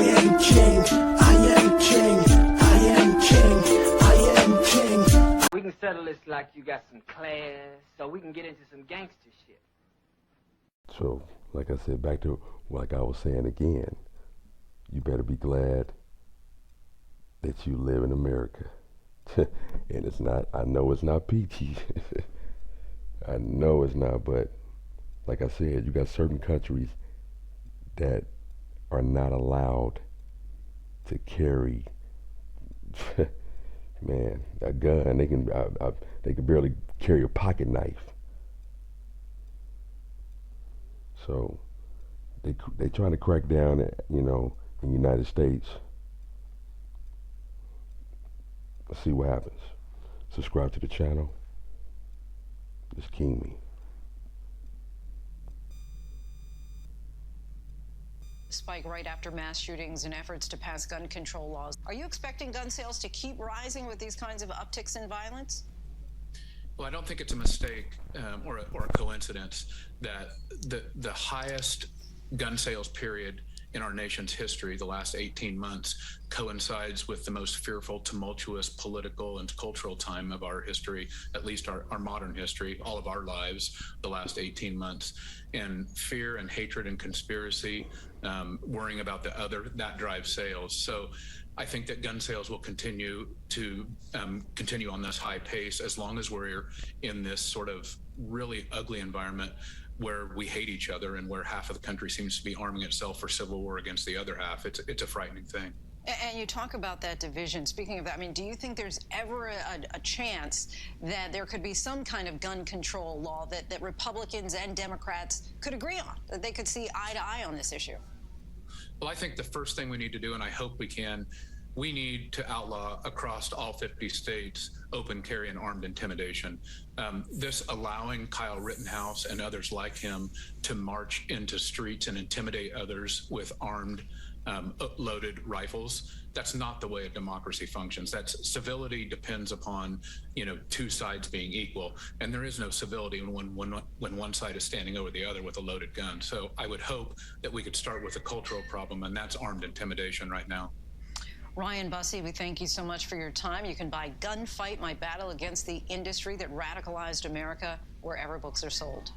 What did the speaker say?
am king, I am king, I am king, I am king. We can settle this like you got some class, so we can get into some gangster shit. So, like I said, back to like I was saying again, you better be glad that you live in America. And it's not, I know it's not peachy. I know it's not, but like I said, you got certain countries that are not allowed to carry, man, a gun. They can barely carry a pocket knife. So they trying to crack down, you know, in the United States. Let's see what happens. Subscribe to the channel. Just king me. Spike right after mass shootings and efforts to pass gun control laws. Are you expecting gun sales to keep rising with these kinds of upticks in violence? Well, I don't think it's a mistake or a coincidence that the highest gun sales period in our nation's history, the last 18 months, coincides with the most fearful, tumultuous political and cultural time of our history, at least our modern history, all of our lives, the last 18 months. And fear and hatred and conspiracy, worrying about the other, that drives sales. So I think that gun sales will continue to continue on this high pace as long as we're in this sort of really ugly environment where we hate each other and where half of the country seems to be arming itself for civil war against the other half. It's a frightening thing. And you talk about that division. Speaking of that, I mean, do you think there's ever a chance that there could be some kind of gun control law that Republicans and Democrats could agree on, that they could see eye to eye on this issue? Well, I think the first thing we need to do, and I hope we can, we need to outlaw across all 50 states open carry and armed intimidation. This allowing Kyle Rittenhouse and others like him to march into streets and intimidate others with armed, loaded rifles, that's not the way a democracy functions. That's civility depends upon, you know, two sides being equal, and there is no civility when one side is standing over the other with a loaded gun. So I would hope that we could start with a cultural problem, and that's armed intimidation right now. Ryan Bussey, we thank you so much for your time. You can buy Gunfight, My Battle Against the Industry That Radicalized America, wherever books are sold.